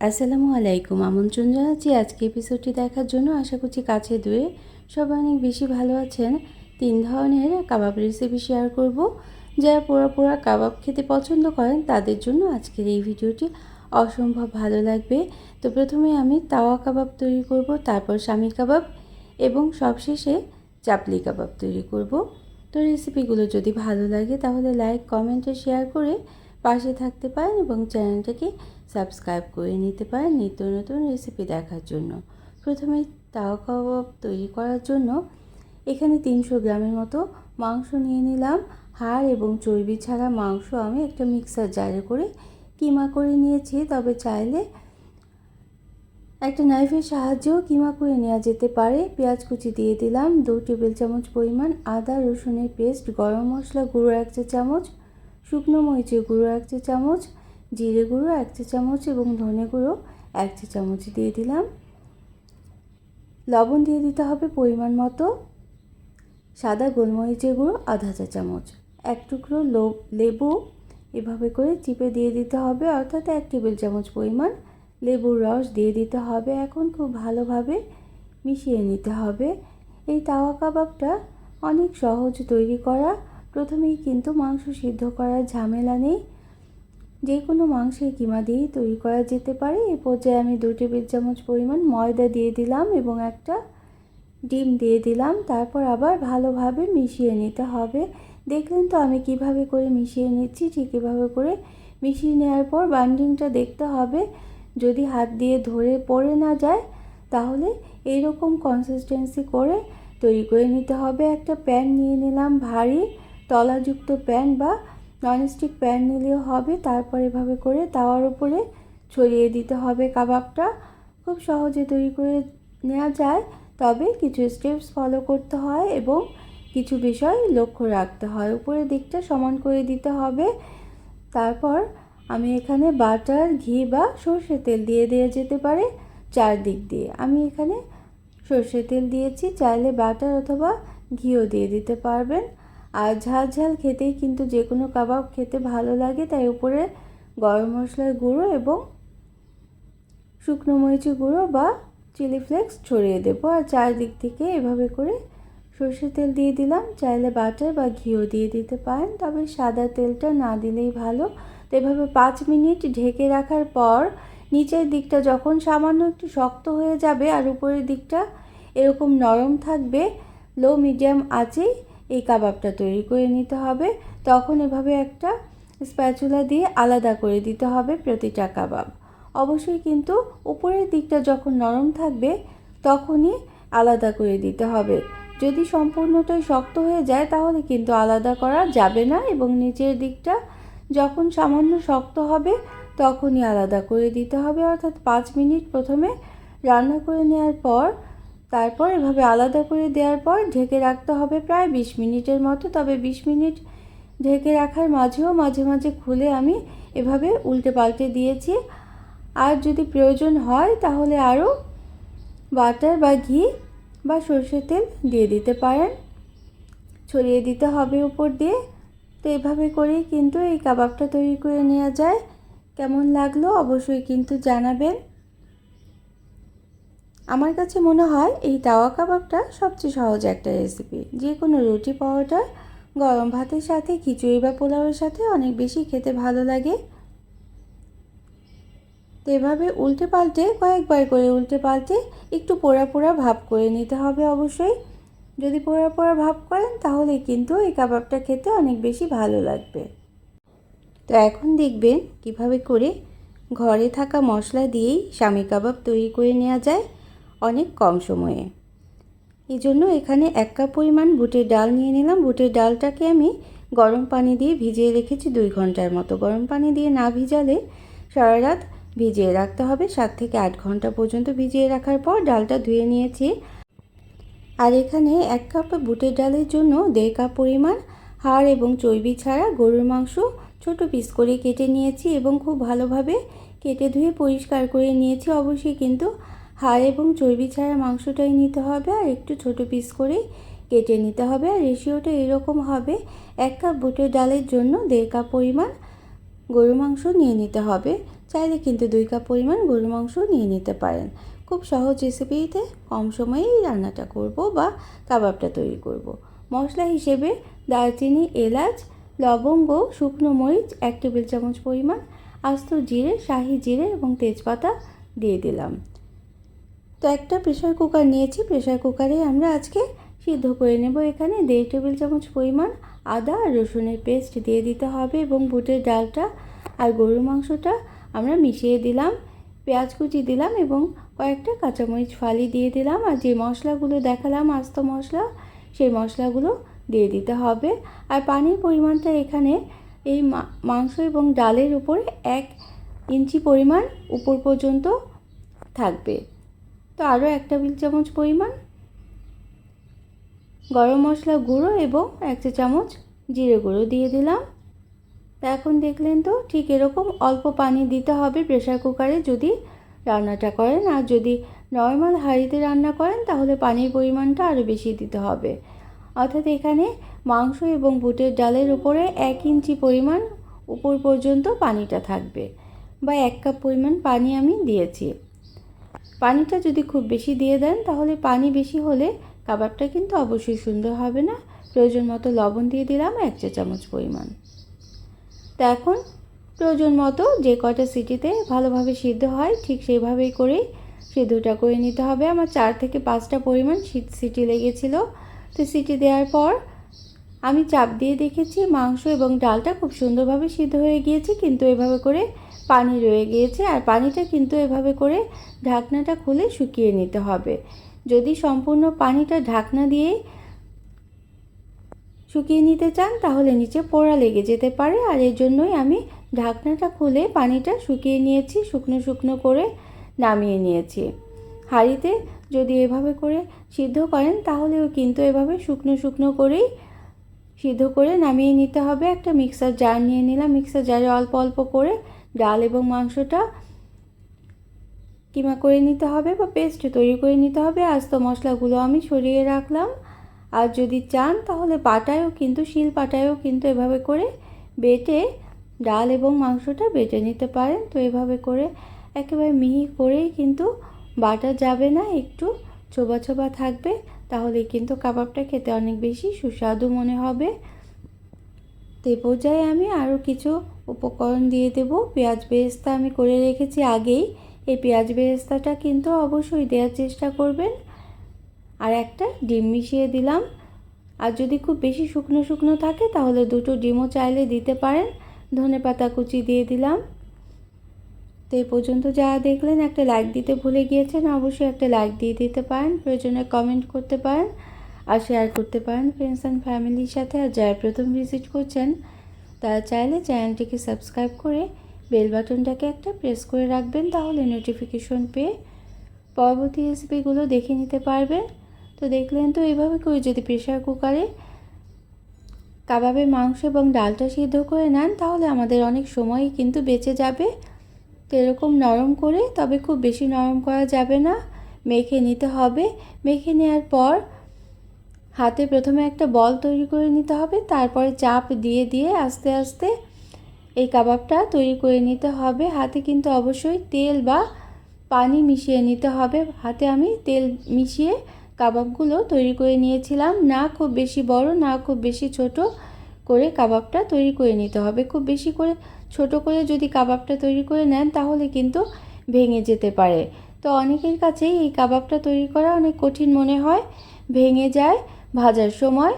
আসসালামু আলাইকুম। আমন্ত্রণ জানাচ্ছি আজকে এপিসোডটি দেখার জন্য। আশা করছি কাছে দূরে সবাই অনেক বেশি ভালো আছেন। 3 ধরনের কাবাব রেসিপি শেয়ার করব। যারা পোড়া পোড়া কাবাব খেতে পছন্দ করেন তাদের জন্য আজকের এই ভিডিওটি অসম্ভব ভালো লাগবে। তো প্রথমে আমি তাওয়া কাবাব তৈরি করব, তারপর শামি কাবাব এবং সবশেষে চাপলি কাবাব তৈরি করব। তো রেসিপিগুলো যদি ভালো লাগে তাহলে লাইক, কমেন্ট ও শেয়ার করে পাশে থাকতে পারেন এবং চ্যানেলটাকে সাবস্ক্রাইব করে নিতে পারেন নিত্য নতুন রেসিপি দেখার জন্য। প্রথমে তাওয়া কাবাব তৈরি করার জন্য এখানে 300 গ্রামের মতো মাংস নিয়ে নিলাম। হাড় এবং চর্বি ছাড়া মাংস আমি একটা মিক্সার জারে করে কিমা করে নিয়েছি। তবে চাইলে একটা নাইফের সাহায্যেও কিমা করে নেওয়া যেতে পারে। পেঁয়াজ কুচি দিয়ে দিলাম, 2 টেবিল চামচ পরিমাণ আদা রসুনের পেস্ট, গরম মশলা গুঁড়ো 1 চা চামচ, শুকনো মরিচের গুঁড়ো 1 চা চামচ, জিরে গুঁড়ো 1 চা চামচ এবং ধনে গুঁড়ো 1 চা চামচ দিয়ে দিলাম। লবণ দিয়ে দিতে হবে পরিমাণ মতো, সাদা গোলমরিচের গুঁড়ো আধা চা চামচ, 1 টুকরো লেবু এভাবে করে চিপে দিয়ে দিতে হবে, অর্থাৎ 1 টেবিল চামচ পরিমাণ লেবুর রস দিয়ে দিতে হবে। এখন খুব ভালোভাবে মিশিয়ে নিতে হবে। এই তাওয়া কাবাবটা অনেক সহজ তৈরি করা। প্রথমেই কিন্তু মাংস সিদ্ধ করার ঝামেলা নেই, যে কোনো মাংসের কিমা দিয়েই তৈরি করা যেতে পারে। এই পর্যায়ে আমি 2 টেবিল চামচ পরিমাণ ময়দা দিয়ে দিলাম এবং একটা ডিম দিয়ে দিলাম। তারপর আবার ভালোভাবে মিশিয়ে নিতে হবে। দেখলেন তো আমি কিভাবে করে মিশিয়ে নিচ্ছি। ঠিক এভাবে করে মিশিয়ে নেওয়ার পর বাইন্ডিংটা দেখতে হবে, যদি হাত দিয়ে ধরে পড়ে না যায় তাহলে এইরকম কনসিস্টেন্সি করে তৈরি করে নিতে হবে। একটা প্যান নিয়ে নিলাম, ভারী তলাযুক্ত প্যান বা ননস্টিক প্যান নিলেও হবে। তারপর এভাবে করে তাওয়ার উপরে ছড়িয়ে দিতে হবে কাবাবটা। খুব সহজে তৈরি করে নেওয়া যায়, তবে কিছু স্টেপস ফলো করতে হয় এবং কিছু বিষয় লক্ষ্য রাখতে হয়। উপরের দিকটা সমান করে দিতে হবে। তারপর আমি এখানে বাটার, ঘি বা সরষের তেল দিয়ে দেওয়া যেতে পারে চারদিক দিয়ে। আমি এখানে সরষের তেল দিয়েছি, চাইলে বাটার অথবা ঘিও দিয়ে দিতে পারবেন। আর ঝাল ঝাল খেতেই কিন্তু যে কোনো কাবাব খেতে ভালো লাগে, তাই উপরে গরম মশলার গুঁড়ো এবং শুকনো মরিচের গুঁড়ো বা চিলি ফ্লেক্স ছড়িয়ে দেবো। আর চারদিক থেকে এভাবে করে সরষের তেল দিয়ে দিলাম, চাইলে বাটার বা ঘিও দিয়ে দিতে পারেন, তবে সাদা তেলটা না দিলেই ভালো। তো এভাবে 5 মিনিট ঢেকে রাখার পর নিচের দিকটা যখন সামান্য একটু শক্ত হয়ে যাবে আর উপরের দিকটা এরকম নরম থাকবে, লো মিডিয়াম আঁচেই এই কাবাবটা তৈরি করে নিতে হবে। তখন এভাবে একটা স্প্যাচুলা দিয়ে আলাদা করে দিতে হবে প্রতিটা কাবাব। অবশ্যই কিন্তু উপরের দিকটা যখন নরম থাকবে তখনই আলাদা করে দিতে হবে। যদি সম্পূর্ণটাই শক্ত হয়ে যায় তাহলে কিন্তু আলাদা করা যাবে না, এবং নিচের দিকটা যখন সামান্য শক্ত হবে তখনই আলাদা করে দিতে হবে। অর্থাৎ 5 মিনিট প্রথমে রান্না করে নেওয়ার পর তারপর এভাবে আলাদা করে দেওয়ার পর ঢেকে রাখতে হবে প্রায় 20 মিনিটের মতো। তবে 20 মিনিট ঢেকে রাখার মাঝেও মাঝে মাঝে খুলে আমি এভাবে উল্টে পাল্টে দিয়েছি। আর যদি প্রয়োজন হয় তাহলে আরও বাটার বা ঘি বা সরষের তেল দিয়ে দিতে পারেন, ছড়িয়ে দিতে হবে উপর দিয়ে। তো এভাবে করেই কিন্তু এই কাবাবটা তৈরি করে নেওয়া যায়। কেমন লাগলো অবশ্যই কিন্তু জানাবেন। আমার কাছে মনে হয় এই তাওয়া কাবাবটা সবচেয়ে সহজ একটা রেসিপি। যে কোনো রুটি, পরোটা, গরম ভাতের সাথে, খিচুড়ি বা পোলাওয়ের সাথে অনেক বেশি খেতে ভালো লাগে। তো এভাবে উল্টে পাল্টে কয়েকবার করে উল্টে পাল্টে একটু পোড়া পোড়া ভাব করে নিতে হবে। অবশ্যই যদি পোড়া পোড়া ভাব করেন তাহলে কিন্তু এই কাবাবটা খেতে অনেক বেশি ভালো লাগবে। তো এখন দেখবেন কিভাবে করে ঘরে থাকা মশলা দিয়েই শামি কাবাব তৈরি করে নেওয়া যায় অনেক কম সময়ে। এই জন্য এখানে 1 কাপ পরিমাণ বুটের ডাল নিয়ে নিলাম। বুটের ডালটাকে আমি গরম পানি দিয়ে ভিজিয়ে রেখেছি 2 ঘন্টার মতো। গরম পানি দিয়ে না ভিজালে সারা রাত ভিজিয়ে রাখতে হবে। 7 থেকে 8 ঘন্টা পর্যন্ত ভিজিয়ে রাখার পর ডালটা ধুয়ে নিয়েছি। আর এখানে 1 কাপ বুটের ডালের জন্য 1.5 কাপ পরিমাণ হাড় এবং চর্বি ছাড়া গরুর মাংস ছোট পিস করে কেটে নিয়েছি এবং খুব ভালোভাবে কেটে ধুয়ে পরিষ্কার করে নিয়েছি। অবশ্যই কিন্তু হাড় এবং চর্বি ছাড়া মাংসটাই নিতে হবে আর একটু ছোট পিস করে কেটে নিতে হবে। আর রেশিওটা এরকম হবে, 1 কাপ বুটের ডালের জন্য 1.5 কাপ পরিমাণ গরুর মাংস নিয়ে নিতে হবে। চাইলে কিন্তু 2 কাপ পরিমাণ গরুর মাংস নিয়ে নিতে পারেন। খুব সহজ রেসিপিতে কম সময়েই রান্নাটা করব বা কাবাবটা তৈরি করব। মশলা হিসেবে দারচিনি, এলাচ, লবঙ্গ, শুকনো মরিচ 1 টেবিল চামচ পরিমাণ, আস্ত জিরে, শাহি জিরে এবং তেজপাতা দিয়ে দিলাম। তো একটা প্রেসার কুকার নিয়েছি, প্রেসার কুকারে আমরা আজকে সিদ্ধ করে নেব। এখানে 1.5 টেবিল চামচ পরিমাণ আদা আর রসুনের পেস্ট দিয়ে দিতে হবে এবং বুটের ডালটা আর গরুর মাংসটা আমরা মিশিয়ে দিলাম। পেঁয়াজ কুচি দিলাম এবং কয়েকটা কাঁচামরিচ ফালি দিয়ে দিলাম। আর যে মশলাগুলো দেখালাম আস্ত মশলা, সেই মশলাগুলো দিয়ে দিতে হবে। আর পানির পরিমাণটা এখানে এই মাংস এবং ডালের উপরে 1 ইঞ্চি পরিমাণ উপর পর্যন্ত থাকবে। তো আরও 1 টেবিল চামচ পরিমাণ গরম মশলা গুঁড়ো এবং 1 চা চামচ জিরে গুঁড়ো দিয়ে দিলাম। তো এখন দেখলেন তো ঠিক এরকম অল্প পানি দিতে হবে প্রেসার কুকারে যদি রান্নাটা করেন। আর যদি নর্মাল হাঁড়িতে রান্না করেন তাহলে পানির পরিমাণটা আরও বেশি দিতে হবে। অর্থাৎ এখানে মাংস এবং বুটের ডালের উপরে 1 ইঞ্চি পরিমাণ উপর পর্যন্ত পানিটা থাকবে বা 1 কাপ পরিমাণ পানি আমি দিয়েছি। পানিটা যদি খুব বেশি দিয়ে দেন তাহলে পানি বেশি হলে কাবাবটা কিন্তু অবশ্যই সুন্দর হবে না। প্রয়োজন মতো লবণ দিয়ে দিলাম 1 চা চামচ পরিমাণ। তো এখন প্রয়োজন মতো যে কটা সিটিতে ভালোভাবে সিদ্ধ হয় ঠিক সেইভাবেই করেই সিদ্ধটা করে নিতে হবে। আমার 4 থেকে 5টা পরিমাণ সিটি লেগেছিল। তো সিটি দেওয়ার পর আমি চাপ দিয়ে দেখেছি মাংস এবং ডালটা খুব সুন্দরভাবে সিদ্ধ হয়ে গিয়েছে, কিন্তু এভাবে করে পানি রয়ে গিয়েছে। আর পানিটা কিন্তু এভাবে করে ঢাকনাটা খুলে শুকিয়ে নিতে হবে। যদি সম্পূর্ণ পানিটা ঢাকনা দিয়ে শুকিয়ে নিতে চান তাহলে নিচে পোড়া লেগে যেতে পারে। আর এর জন্যই আমি ঢাকনাটা খুলে পানিটা শুকিয়ে নিয়েছি, শুকনো শুকনো করে নামিয়ে নিয়েছি। হাঁড়িতে যদি এভাবে করে সিদ্ধ করেন তাহলেও কিন্তু এভাবে শুকনো শুকনো করেই সিদ্ধ করে নামিয়ে নিতে হবে। একটা মিক্সার জার নিয়ে নিলাম, মিক্সার জারে অল্প অল্প করে ডাল এবং মাংসটা কিমা করে নিতে হবে বা পেস্ট তৈরি করে নিতে হবে। আস্ত মশলাগুলো আমি সরিয়ে রাখলাম। আর যদি চান তাহলে পাটায়ও কিন্তু শিল পাটায়ও কিন্তু এভাবে করে বেটে ডাল এবং মাংসটা বেটে নিতে পারেন। তো এভাবে করে একেবারে মিহি করেই কিন্তু বাটা যাবে না, একটু ছোবা ছোবা থাকবে, তাহলে কিন্তু কাবাবটা খেতে অনেক বেশি সুস্বাদু মনে হবে। তো এই পর্যায়ে আমি আরও কিছু উপকরণ দিয়ে দেব। পেঁয়াজ বেরেস্তা আমি করে রেখেছি আগেই, এই পেঁয়াজ বেরেস্তাটা কিন্তু অবশ্যই দেওয়ার চেষ্টা করবেন। আর একটা ডিম মিশিয়ে দিলাম। আর যদি খুব বেশি শুকনো শুকনো থাকে তাহলে 2টো ডিমও চাইলে দিতে পারেন। ধনেপাতা কুচি দিয়ে দিলাম। তো এই পর্যন্ত যারা দেখলেন একটা লাইক দিতে ভুলে গিয়েছেন, অবশ্যই একটা লাইক দিয়ে দিতে পারেন, প্রয়োজনে কমেন্ট করতে পারেন আর শেয়ার করতে পারেন ফ্রেন্ডস অ্যান্ড ফ্যামিলির সাথে। আর যারা প্রথম ভিজিট করছেন তারা চাইলে চ্যানেলটিকে সাবস্ক্রাইব করে বেল বাটনটাকে একটা প্রেস করে রাখবেন, তাহলে নোটিফিকেশন পেয়ে পরবর্তী রেসিপিগুলো দেখে নিতে পারবেন। তো দেখলেন তো এইভাবে করে যদি প্রেসার কুকারে কাবাবের মাংস এবং ডালটা সিদ্ধ করে নেন তাহলে আমাদের অনেক সময়ই কিন্তু বেঁচে যাবে। তো এরকম নরম করে, তবে খুব বেশি নরম করা যাবে না, মেখে নিতে হবে। মেখে নেওয়ার পর হাতে প্রথমে একটা বল তৈরি করে নিতে হবে, তারপরে চাপ দিয়ে দিয়ে আস্তে আস্তে এই কাবাবটা তৈরি করে নিতে হবে। হাতে কিন্তু অবশ্যই তেল বা পানি মিশিয়ে নিতে হবে। হাতে আমি তেল মিশিয়ে কাবাবগুলো তৈরি করে নিয়েছিলাম। না খুব বেশি বড় না খুব বেশি ছোট করে কাবাবটা তৈরি করে নিতে হবে। খুব বেশি করে ছোট করে যদি কাবাবটা তৈরি করে নেন তাহলে কিন্তু ভেঙে যেতে পারে। তো অনেকের কাছেই এই কাবাবটা তৈরি করা অনেক কঠিন মনে হয়, ভেঙে যায় ভাজার সময়।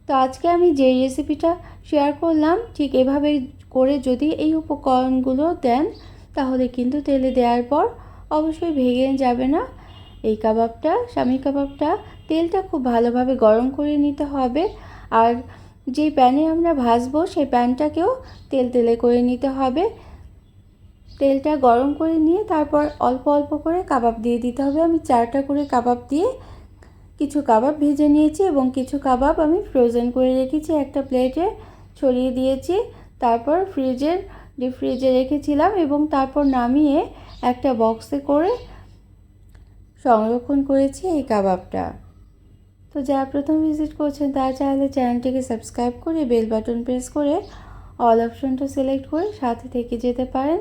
তো আজকে আমি যে রেসিপিটা শেয়ার করলাম ঠিক এভাবে করে যদি এই উপকরণগুলো দেন তাহলে কিন্তু তেলে দেওয়ার পর অবশ্যই ভেঙে যাবে না এই কাবাবটা। শামী কাবাবটা তেলটা খুব ভালোভাবে গরম করে নিতে হবে। আর যেই প্যানে আমরা ভাজবো সেই প্যানটাকেও তেলে করে নিতে হবে। তেলটা গরম করে নিয়ে তারপর অল্প অল্প করে কাবাব দিয়ে দিতে হবে। আমি 4টা করে কাবাব দিয়ে কিছু কাবাব ভেজে নিয়েছি এবং কিছু কাবাব আমি ফ্রোজেন করে রেখেছি, একটা প্লেটে ছড়িয়ে দিয়েছি। তারপর ডিপ ফ্রিজে রেখেছিলাম এবং তারপর নামিয়ে একটা বক্সে করে সংরক্ষণ করেছি এই কাবাবটা। তো যারা প্রথম ভিজিট করছেন তারা চাইলে চ্যানেলটিকে সাবস্ক্রাইব করে বেল বাটন প্রেস করে অল অপশনটা সিলেক্ট করে সাথে থেকে যেতে পারেন।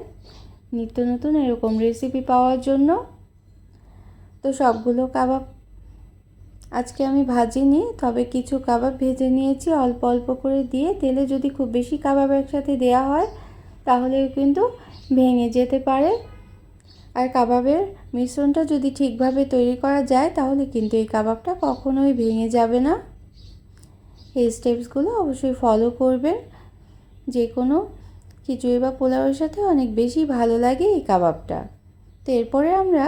নিত্য নতুন এরকম রেসিপি পাওয়ার জন্য। তো সবগুলো কাবাব আজকে আমি ভাজিনি, তবে কিছু কাবাব ভেজে নিয়েছি অল্প অল্প করে দিয়ে। তেলে যদি খুব বেশি কাবাব একসাথে দেওয়া হয় তাহলে কিন্তু ভেঙে যেতে পারে। আর কাবাবের মিশ্রণটা যদি ঠিকভাবে তৈরি করা যায় তাহলে কিন্তু এই কাবাবটা কখনোই ভেঙে যাবে না। এই স্টেপসগুলো অবশ্যই ফলো করবেন। যে কোনো খিচুড়ি বা পোলাওয়ের সাথে অনেক বেশি ভালো লাগে এই কাবাবটা। তো এরপরে আমরা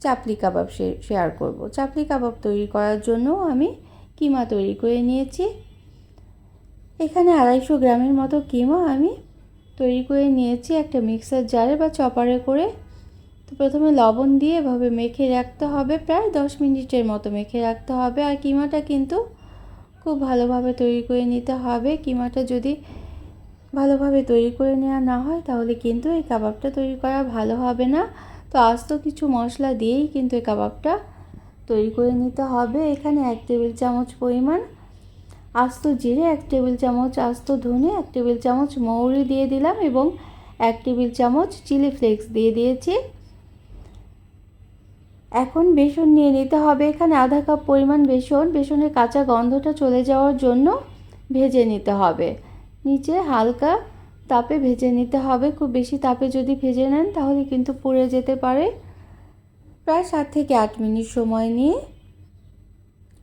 চাপলি কাবাব শেয়ার করব। চাপলি কাবাব তৈরি করার জন্য আমি কিমা তৈরি করে নিয়েছি। এখানে 250 গ্রামের মতো কিমা আমি তৈরি করে নিয়েছি একটা মিক্সার জারে বা চপারে করে। তো প্রথমে লবণ দিয়ে এভাবে মেখে রাখতে হবে, প্রায় 10 মিনিটের মতো মেখে রাখতে হবে। আর কিমাটা কিন্তু খুব ভালোভাবে তৈরি করে নিতে হবে। কিমাটা যদি ভালোভাবে তৈরি করে নেওয়া না হয় তাহলে কিন্তু এই কাবাবটা তৈরি করা ভালো হবে না। তো আস্ত কিছু মশলা দিয়েই কিন্তু এই কাবাবটা তৈরি করে নিতে হবে। এখানে 1 টেবিল চামচ পরিমাণ আস্ত জিরে, 1 টেবিল চামচ আস্ত ধনে, 1 টেবিল চামচ মৌরি দিয়ে দিলাম এবং 1 টেবিল চামচ চিলি ফ্লেক্স দিয়ে দিয়েছি। এখন বেসন নিয়ে নিতে হবে। এখানে আধা কাপ পরিমাণ বেসনের কাঁচা গন্ধটা চলে যাওয়ার জন্য ভেজে নিতে হবে। নিচে হালকা তাপে ভেজে নিতে হবে। খুব বেশি তাপে যদি ভেজে নেন তাহলে কিন্তু পুড়ে যেতে পারে। প্রায় 7 থেকে 8 মিনিট সময় নিয়ে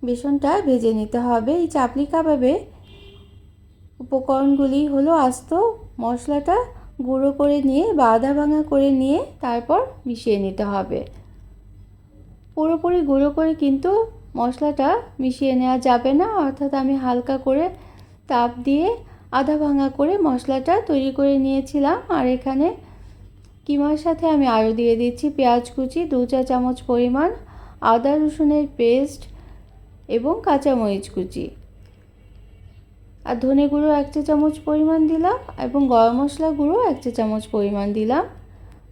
বেসনটা ভেজে নিতে হবে। এই চাপলি কাবাবে উপকরণগুলি হলো আস্ত মশলাটা গুঁড়ো করে নিয়ে বা আধা ভাঙা করে নিয়ে তারপর মিশিয়ে নিতে হবে। পুরোপুরি গুঁড়ো করে কিন্তু মশলাটা মিশিয়ে নেওয়া যাবে না, অর্থাৎ আমি হালকা করে তাপ দিয়ে আধা ভাঙা করে মশলাটা তৈরি করে নিয়েছিলাম। আর এখানে কিমার সাথে আমি আরও দিয়ে দিচ্ছি পেঁয়াজ কুচি 2 চা চামচ পরিমাণ, আদা রসুনের পেস্ট এবং কাঁচামরিচ কুচি, আর ধনে গুঁড়ো 1 চা চামচ পরিমাণ দিলাম এবং গরম মশলা গুঁড়ো 1 চা চামচ পরিমাণ দিলাম।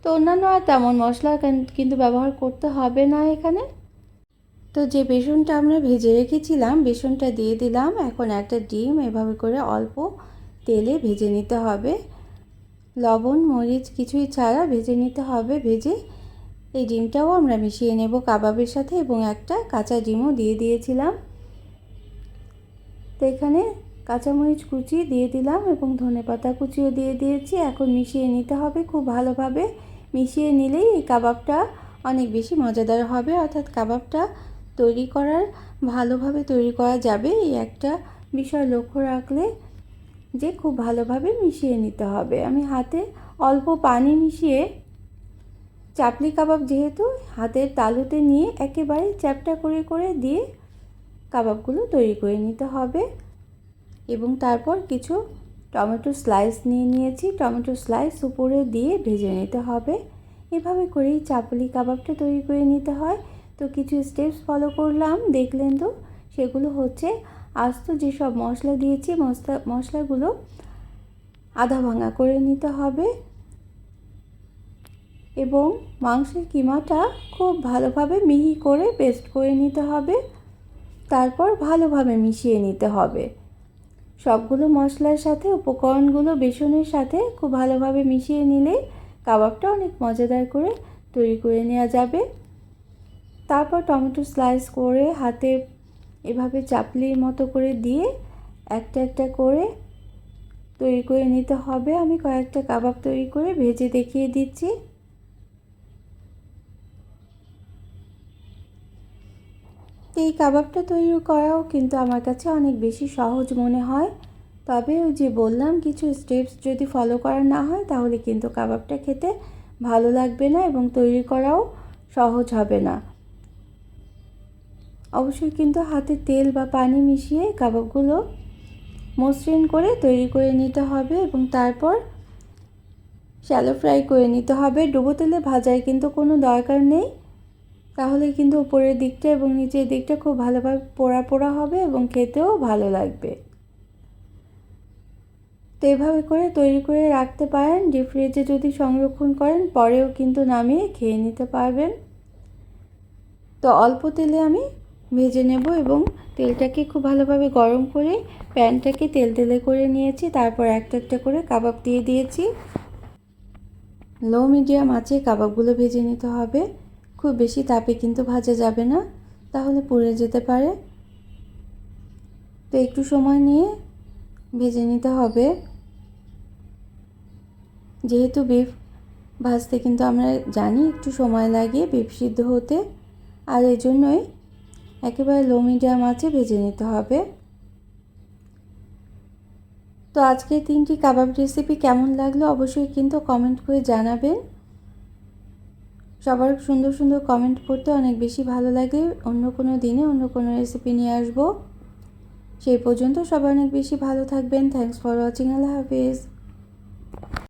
তো অন্যান্য আর তেমন মশলা কিন্তু ব্যবহার করতে হবে না এখানে। তো যে বেসনটা আমরা ভেজে রেখেছিলাম বেসনটা দিয়ে দিলাম। এখন একটা ডিম এভাবে করে অল্প তেলে ভেজে নিতে হবে। লবণ মরিচ কিছুই ছাড়া ভেজে নিতে হবে। ভেজে এই ডিমটাও আমরা মিশিয়ে নেব কাবাবের সাথে এবং একটা কাঁচা ডিমও দিয়ে দিয়েছিলাম। তো এখানে কাঁচামরিচ কুচি দিয়ে দিলাম এবং ধনেপাতা কুচিও দিয়ে দিয়েছি। এখন মিশিয়ে নিতে হবে খুব ভালোভাবে। মিশিয়ে নিলেই এই কাবাবটা অনেক বেশি মজাদার হবে, অর্থাৎ কাবাবটা ভালোভাবে তৈরি করা যাবে। এই একটা বিষয় লক্ষ্য রাখলে যে খুব ভালোভাবে মিশিয়ে নিতে হবে। আমি হাতে অল্প পানি মিশিয়ে চাপলি কাবাব যেহেতু হাতের তালুতে নিয়ে একেবারে চ্যাপটা করে করে দিয়ে কাবাবগুলো তৈরি করে নিতে হবে। এবং তারপর কিছু টমেটো স্লাইস নিয়ে নিয়েছি, টমেটো স্লাইস উপরে দিয়ে ভেজে নিতে হবে। এভাবে করেই চাপলি কাবাবটা তৈরি করে নিতে হয়। তো কিছু স্টেপস ফলো করলাম, দেখলেন তো। সেগুলো হচ্ছে আস্ত যেসব মশলা দিয়েছি মশলাগুলো আধা ভাঙা করে নিতে হবে এবং মাংসের কিমাটা খুব ভালোভাবে মিহি করে পেস্ট করে নিতে হবে। তারপর ভালোভাবে মিশিয়ে নিতে হবে। সবগুলো মশলার সাথে উপকরণগুলো বেসনের সাথে খুব ভালোভাবে মিশিয়ে নিলে কাবাবটা অনেক মজাদার করে তৈরি করে নেওয়া যাবে। তারপর টমেটো স্লাইস করে হাতে এভাবে চাপলির মতো করে দিয়ে একটা একটা করে তৈরি করে নিতে হবে। আমি কয়েকটা কাবাব তৈরি করে ভেজে দেখিয়ে দিচ্ছি। এই কাবাবটা তৈরি করাও কিন্তু আমার কাছে অনেক বেশি সহজ মনে হয়। তবে ওই যে বললাম কিছু স্টেপস যদি ফলো করা না হয় তাহলে কিন্তু কাবাবটা খেতে ভালো লাগবে না এবং তৈরি করাও সহজ হবে না। অবশ্যই কিন্তু হাতে তেল বা পানি মিশিয়ে কাবাবগুলো মসৃণ করে তৈরি করে নিতে হবে এবং তারপর শ্যালো ফ্রাই করে নিতে হবে। ডুবো তেলে ভাজার কিন্তু কোনো দরকার নেই, তাহলে কিন্তু উপরের দিকটা এবং নিচের দিকটা খুব ভালোভাবে পোড়া পোড়া হবে এবং খেতেও ভালো লাগবে। তো এভাবে করে তৈরি করে রাখতে পারেন। ডিপ ফ্রিজে যদি সংরক্ষণ করেন পরেও কিন্তু নামিয়ে খেয়ে নিতে পারবেন। তো অল্প তেলে আমি ভেজে নেব এবং তেলটাকে খুব ভালোভাবে গরম করে প্যানটাকে তেলে করে নিয়েছি। তারপর একটা একটা করে কাবাব দিয়ে দিয়েছি। লো মিডিয়াম আঁচে কাবাবগুলো ভেজে নিতে হবে। খুব বেশি তাপে কিন্তু ভাজা যাবে না, তাহলে পুড়ে যেতে পারে। তো একটু সময় নিয়ে ভেজে নিতে হবে। যেহেতু বিফ ভাজতে কিন্তু আমরা জানি একটু সময় লাগে বিফ সিদ্ধ হতে, আর এই জন্যই একেবারে লো মিডিয়াম আঁচে ভেজে নিতে হবে। তো আজকের 3টি কাবাব রেসিপি কেমন লাগলো অবশ্যই কিন্তু কমেন্ট করে জানাবেন। সবার সুন্দর সুন্দর কমেন্ট পড়তে অনেক বেশি ভালো লাগে। অন্য কোনো দিনে অন্য কোনো রেসিপি নিয়ে আসবো। সেই পর্যন্ত সবাই অনেক বেশি ভালো থাকবেন। Thanks for watching. Allah Hafiz.